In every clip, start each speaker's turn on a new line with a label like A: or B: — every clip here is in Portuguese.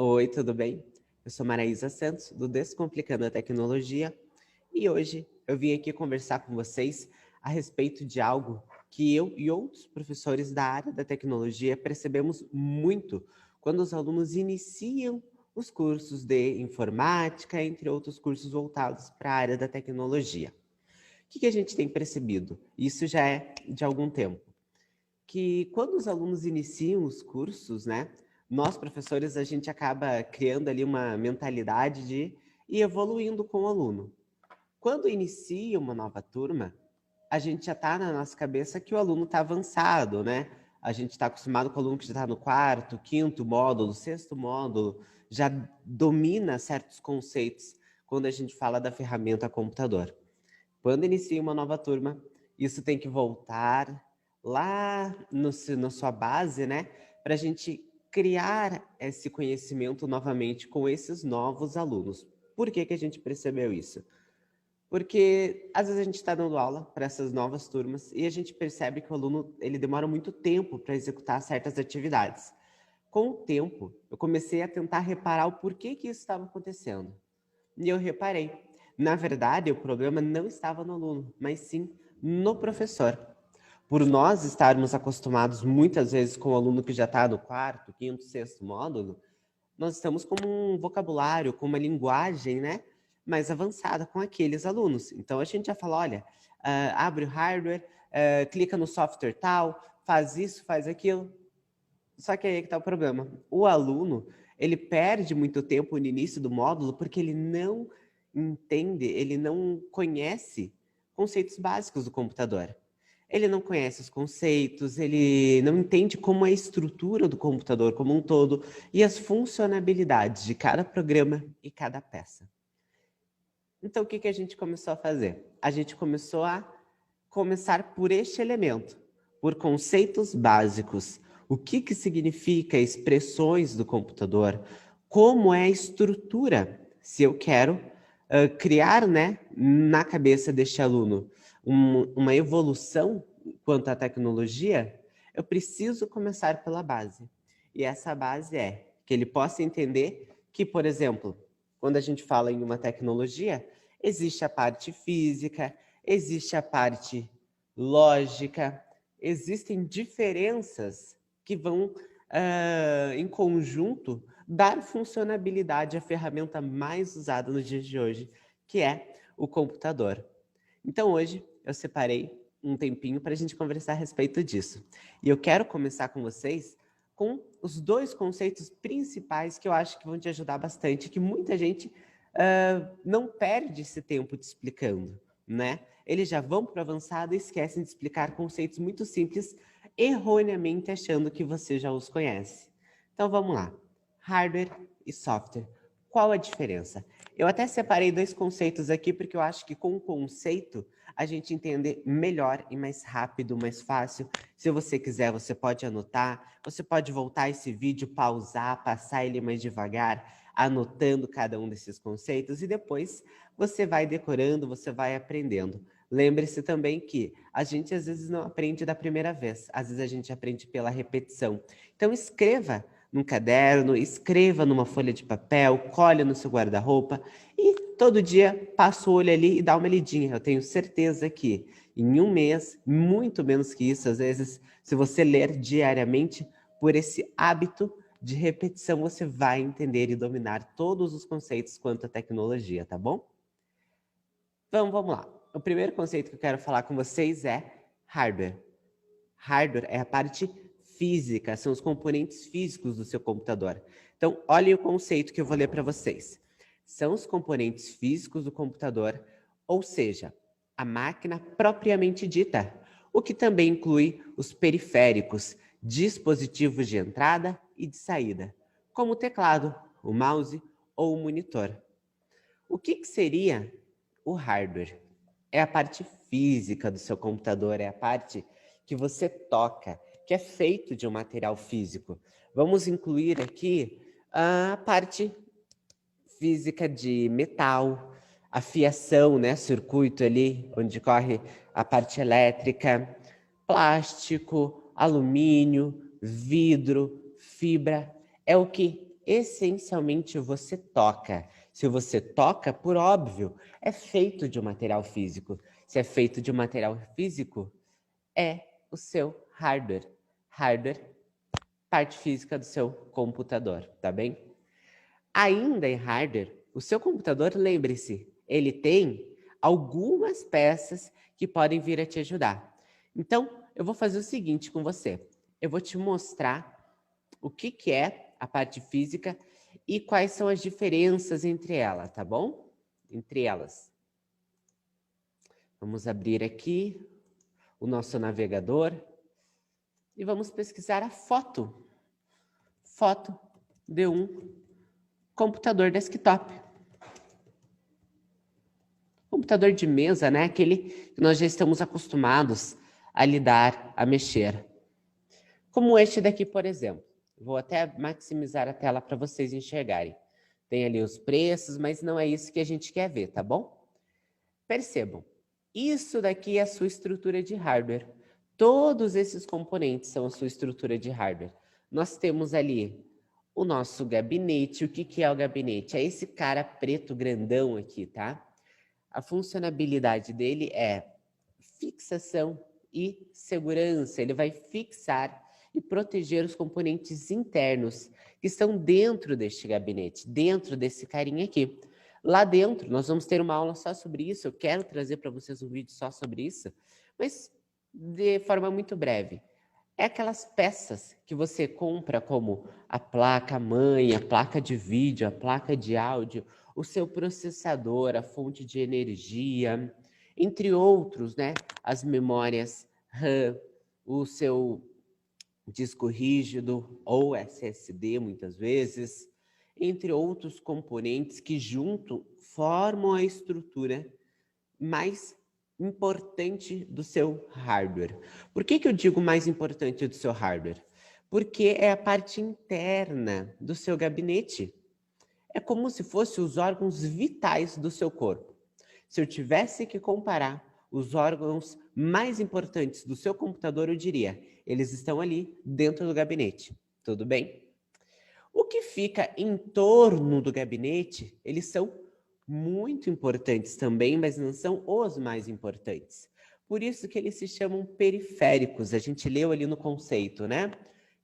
A: Oi, tudo bem? Eu sou Maraísa Santos, do Descomplicando a Tecnologia, e hoje eu vim aqui conversar com vocês a respeito de algo que eu e outros professores da área da tecnologia percebemos muito quando os alunos iniciam os cursos de informática, entre outros cursos voltados para a área da tecnologia. O que a gente tem percebido? Isso já é de algum tempo. Que quando os alunos iniciam os cursos, né, nós professores a gente acaba criando ali uma mentalidade de ir evoluindo com o aluno. Quando inicia uma nova turma, a gente já está na nossa cabeça que o aluno está avançado, né? A gente está acostumado com o aluno que já está no quarto, quinto módulo, sexto módulo, já domina certos conceitos quando a gente fala da ferramenta computador. Quando inicia uma nova turma, isso tem que voltar lá na sua base, né? Para a gente criar esse conhecimento novamente com esses novos alunos. Por que a gente percebeu isso? Porque às vezes a gente está dando aula para essas novas turmas e a gente percebe que o aluno ele demora muito tempo para executar certas atividades. Com o tempo, eu comecei a tentar reparar o porquê que isso estava acontecendo. E eu reparei, na verdade, o problema não estava no aluno, mas sim no professor. Por nós estarmos acostumados muitas vezes com o aluno que já está no quarto, quinto, sexto módulo, nós estamos com um vocabulário, com uma linguagem, né, mais avançada com aqueles alunos. Então a gente já fala, olha, abre o hardware, clica no software tal, faz isso, faz aquilo. Só que aí é que está o problema. O aluno, ele perde muito tempo no início do módulo porque ele não entende, ele não conhece conceitos básicos do computador. Ele não conhece os conceitos, ele não entende como é a estrutura do computador como um todo e as funcionalidades de cada programa e cada peça. Então, o que a gente começou a fazer? A gente começou a começar por este elemento, por conceitos básicos. O que significa expressões do computador? Como é a estrutura? Se eu quero criar, né, na cabeça deste aluno uma evolução quanto à tecnologia, eu preciso começar pela base. E essa base é que ele possa entender que, por exemplo, quando a gente fala em uma tecnologia, existe a parte física, existe a parte lógica, existem diferenças que vão, em conjunto, dar funcionalidade à ferramenta mais usada nos dias de hoje, que é o computador. Então, hoje, eu separei um tempinho para a gente conversar a respeito disso. E eu quero começar com vocês com os dois conceitos principais que eu acho que vão te ajudar bastante, que muita gente não perde esse tempo te explicando, né? Eles já vão para o avançado e esquecem de explicar conceitos muito simples, erroneamente achando que você já os conhece. Então vamos lá. Hardware e software. Qual a diferença? Eu até separei dois conceitos aqui porque eu acho que com o conceito a gente entende melhor e mais rápido, mais fácil. Se você quiser, você pode anotar, você pode voltar esse vídeo, pausar, passar ele mais devagar, anotando cada um desses conceitos e depois você vai decorando, você vai aprendendo. Lembre-se também que a gente às vezes não aprende da primeira vez, às vezes a gente aprende pela repetição. Então escreva num caderno, escreva numa folha de papel, colhe no seu guarda-roupa e todo dia passa o olho ali e dá uma lidinha. Eu tenho certeza que em um mês, muito menos que isso, às vezes, se você ler diariamente, por esse hábito de repetição, você vai entender e dominar todos os conceitos quanto à tecnologia, tá bom? Então, vamos lá. O primeiro conceito que eu quero falar com vocês é hardware. Hardware é a parte física, são os componentes físicos do seu computador. Então, olhem o conceito que eu vou ler para vocês. São os componentes físicos do computador, ou seja, a máquina propriamente dita, o que também inclui os periféricos, dispositivos de entrada e de saída, como o teclado, o mouse ou o monitor. O que seria o hardware? É a parte física do seu computador, é a parte que você toca, que é feito de um material físico. Vamos incluir aqui a parte física de metal, a fiação, né, circuito ali, onde corre a parte elétrica, plástico, alumínio, vidro, fibra. É o que essencialmente você toca. Se você toca, por óbvio, é feito de um material físico. Se é feito de um material físico, é o seu hardware. Hardware, parte física do seu computador, tá bem? Ainda em hardware, o seu computador, lembre-se, ele tem algumas peças que podem vir a te ajudar. Então, eu vou fazer o seguinte com você. Eu vou te mostrar o que é a parte física e quais são as diferenças entre elas, tá bom? Entre elas. Vamos abrir aqui o nosso navegador e vamos pesquisar a foto. Foto de um computador desktop. Computador de mesa, né? Aquele que nós já estamos acostumados a lidar, a mexer. Como este daqui, por exemplo. Vou até maximizar a tela para vocês enxergarem. Tem ali os preços, mas não é isso que a gente quer ver, tá bom? Percebam, isso daqui é a sua estrutura de hardware. Todos esses componentes são a sua estrutura de hardware. Nós temos ali o nosso gabinete. O que é o gabinete? É esse cara preto grandão aqui, tá? A funcionalidade dele é fixação e segurança. Ele vai fixar e proteger os componentes internos que estão dentro deste gabinete, dentro desse carinha aqui. Lá dentro, nós vamos ter uma aula só sobre isso. Eu quero trazer para vocês um vídeo só sobre isso, mas de forma muito breve. É aquelas peças que você compra, como a placa-mãe, a placa de vídeo, a placa de áudio, o seu processador, a fonte de energia, entre outros, né? As memórias RAM, o seu disco rígido ou SSD, muitas vezes, entre outros componentes que junto formam a estrutura mais importante do seu hardware. Por que eu digo mais importante do seu hardware? Porque é a parte interna do seu gabinete. É como se fossem os órgãos vitais do seu corpo. Se eu tivesse que comparar os órgãos mais importantes do seu computador, eu diria, eles estão ali dentro do gabinete. Tudo bem? O que fica em torno do gabinete, eles são muito importantes também, mas não são os mais importantes. Por isso que eles se chamam periféricos. A gente leu ali no conceito, né?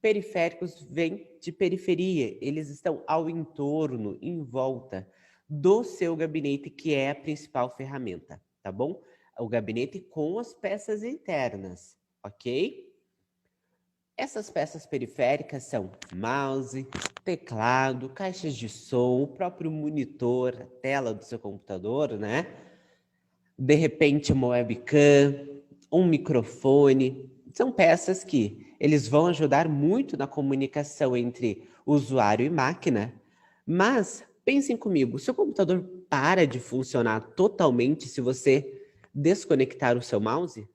A: Periféricos vêm de periferia. Eles estão ao entorno, em volta do seu gabinete, que é a principal ferramenta, tá bom? O gabinete com as peças internas, ok? Essas peças periféricas são mouse, teclado, caixas de som, o próprio monitor, a tela do seu computador, né? De repente uma webcam, um microfone. São peças que eles vão ajudar muito na comunicação entre usuário e máquina. Mas pensem comigo, o seu computador para de funcionar totalmente se você desconectar o seu mouse?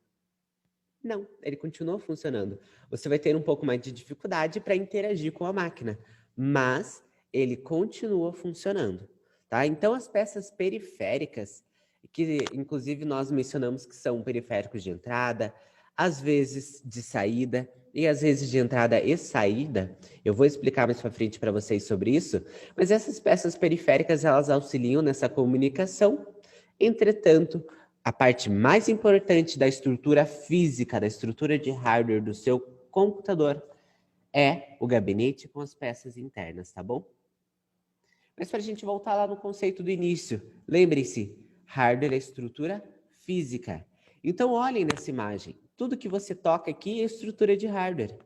A: Não, ele continua funcionando. Você vai ter um pouco mais de dificuldade para interagir com a máquina, mas ele continua funcionando, tá? Então, as peças periféricas, que inclusive nós mencionamos que são periféricos de entrada, às vezes de saída e às vezes de entrada e saída, eu vou explicar mais para frente para vocês sobre isso, mas essas peças periféricas, elas auxiliam nessa comunicação. Entretanto, a parte mais importante da estrutura física, da estrutura de hardware do seu computador é o gabinete com as peças internas, tá bom? Mas para a gente voltar lá no conceito do início, lembrem-se, hardware é estrutura física. Então olhem nessa imagem, tudo que você toca aqui é estrutura de hardware.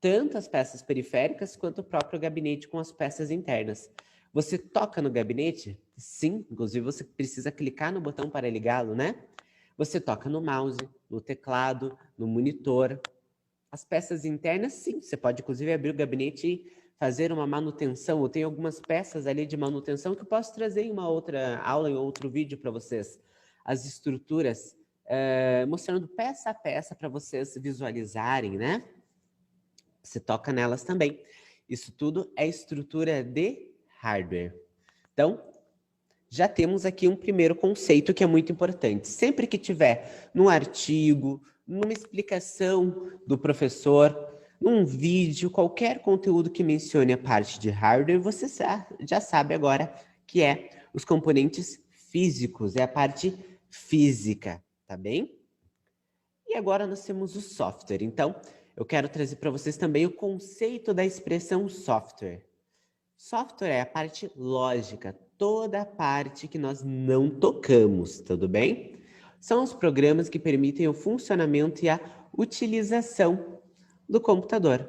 A: Tanto as peças periféricas quanto o próprio gabinete com as peças internas. Você toca no gabinete? Sim, inclusive você precisa clicar no botão para ligá-lo, né? Você toca no mouse, no teclado, no monitor. As peças internas, sim, você pode inclusive abrir o gabinete e fazer uma manutenção. Eu tenho algumas peças ali de manutenção que eu posso trazer em uma outra aula, em outro vídeo para vocês. As estruturas, mostrando peça a peça para vocês visualizarem, né? Você toca nelas também. Isso tudo é estrutura de hardware. Então, já temos aqui um primeiro conceito que é muito importante. Sempre que tiver num artigo, numa explicação do professor, num vídeo, qualquer conteúdo que mencione a parte de hardware, você já sabe agora que é os componentes físicos, é a parte física, tá bem? E agora nós temos o software. Então, eu quero trazer para vocês também o conceito da expressão software. Software é a parte lógica, toda a parte que nós não tocamos, tudo bem? São os programas que permitem o funcionamento e a utilização do computador.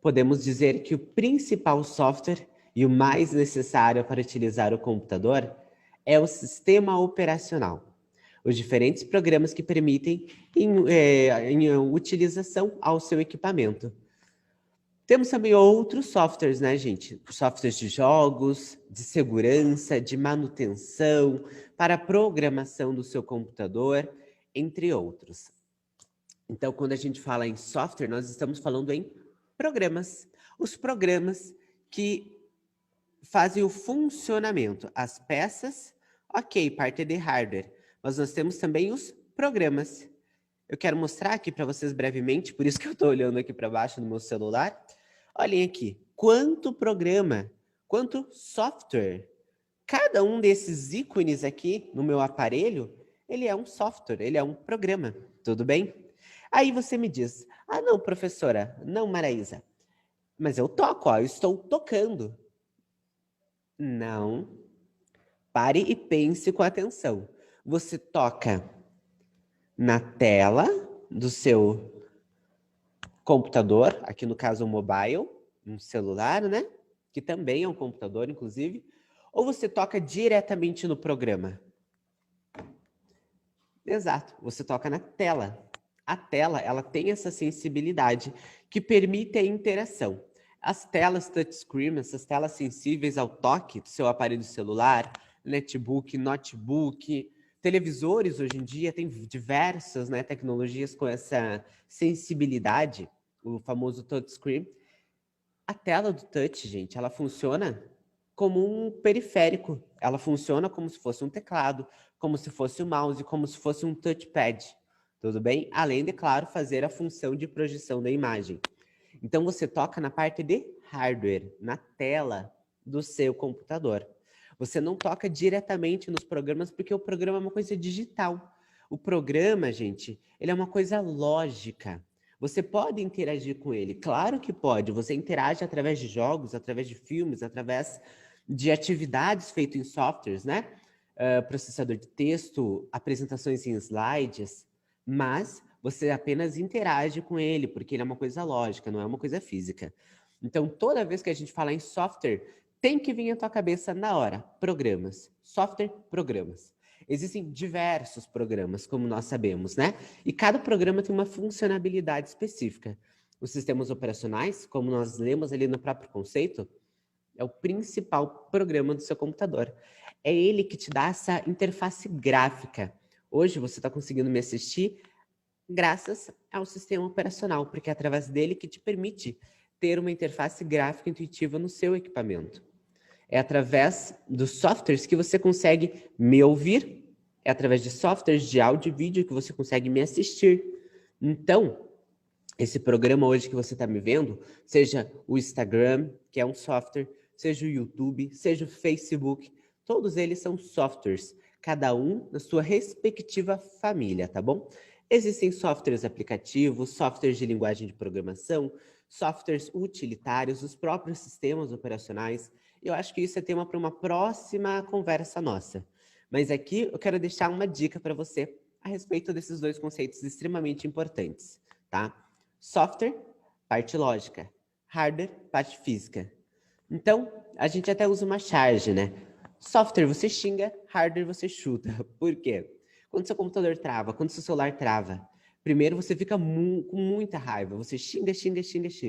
A: Podemos dizer que o principal software e o mais necessário para utilizar o computador é o sistema operacional. Os diferentes programas que permitem em utilização ao seu equipamento. Temos também outros softwares, né, gente? Softwares de jogos, de segurança, de manutenção, para programação do seu computador, entre outros. Então, quando a gente fala em software, nós estamos falando em programas. Os programas que fazem o funcionamento, as peças, ok, parte de hardware, mas nós temos também os programas. Eu quero mostrar aqui para vocês brevemente, por isso que eu estou olhando aqui para baixo no meu celular. Olhem aqui, quanto programa, quanto software. Cada um desses ícones aqui no meu aparelho, ele é um software, ele é um programa, tudo bem? Aí você me diz, ah não, professora, não, Maraísa, mas eu toco, ó, eu estou tocando. Não, pare e pense com atenção. Você toca na tela do seu computador, aqui no caso um mobile, um celular, né? Que também é um computador, inclusive. Ou você toca diretamente no programa? Exato, você toca na tela. A tela, ela tem essa sensibilidade que permite a interação. As telas touchscreen, essas telas sensíveis ao toque do seu aparelho celular, netbook, notebook, televisores hoje em dia tem diversas, né, tecnologias com essa sensibilidade, o famoso touchscreen. A tela do touch, gente, ela funciona como um periférico. Ela funciona como se fosse um teclado, como se fosse um mouse, como se fosse um touchpad. Tudo bem? Além de, claro, fazer a função de projeção da imagem. Então, você toca na parte de hardware, na tela do seu computador. Você não toca diretamente nos programas, porque o programa é uma coisa digital. O programa, gente, ele é uma coisa lógica. Você pode interagir com ele, claro que pode. Você interage através de jogos, através de filmes, através de atividades feitas em softwares, né? Processador de texto, apresentações em slides, mas você apenas interage com ele, porque ele é uma coisa lógica, não é uma coisa física. Então, toda vez que a gente fala em software, tem que vir à tua cabeça na hora, programas, software, programas. Existem diversos programas, como nós sabemos, né? E cada programa tem uma funcionalidade específica. Os sistemas operacionais, como nós lemos ali no próprio conceito, é o principal programa do seu computador. É ele que te dá essa interface gráfica. Hoje você está conseguindo me assistir graças ao sistema operacional, porque é através dele que te permite ter uma interface gráfica intuitiva no seu equipamento. É através dos softwares que você consegue me ouvir, é através de softwares de áudio e vídeo que você consegue me assistir. Então, esse programa hoje que você está me vendo, seja o Instagram, que é um software, seja o YouTube, seja o Facebook, todos eles são softwares, cada um na sua respectiva família, tá bom? Existem softwares aplicativos, softwares de linguagem de programação, softwares utilitários, os próprios sistemas operacionais. Eu acho que isso é tema para uma próxima conversa nossa. Mas aqui eu quero deixar uma dica para você a respeito desses dois conceitos extremamente importantes, tá? Software, parte lógica. Hardware, parte física. Então, a gente até usa uma charge, né? Software você xinga, hardware você chuta. Por quê? Quando seu computador trava, quando seu celular trava, primeiro você fica com muita raiva. Você xinga,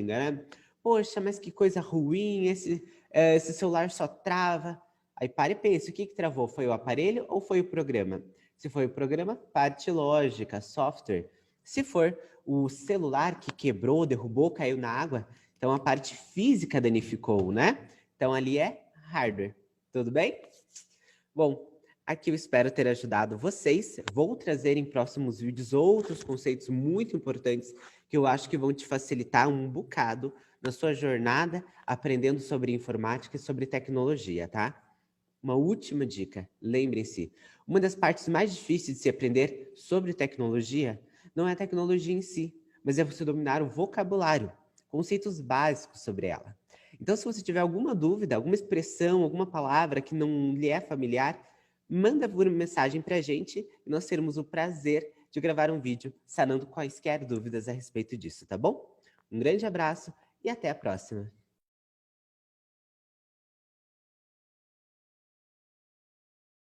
A: né? Poxa, mas que coisa ruim, esse celular só trava. Aí para e pensa, o que travou? Foi o aparelho ou foi o programa? Se foi o programa, parte lógica, software. Se for o celular que quebrou, derrubou, caiu na água, então a parte física danificou, né? Então ali é hardware. Tudo bem? Bom, aqui eu espero ter ajudado vocês. Vou trazer em próximos vídeos outros conceitos muito importantes que eu acho que vão te facilitar um bocado na sua jornada aprendendo sobre informática e sobre tecnologia, tá? Uma última dica, lembrem-se, uma das partes mais difíceis de se aprender sobre tecnologia não é a tecnologia em si, mas é você dominar o vocabulário, conceitos básicos sobre ela. Então, se você tiver alguma dúvida, alguma expressão, alguma palavra que não lhe é familiar, manda por mensagem para a gente e nós teremos o prazer de gravar um vídeo sanando quaisquer dúvidas a respeito disso, tá bom? Um grande abraço e até a próxima!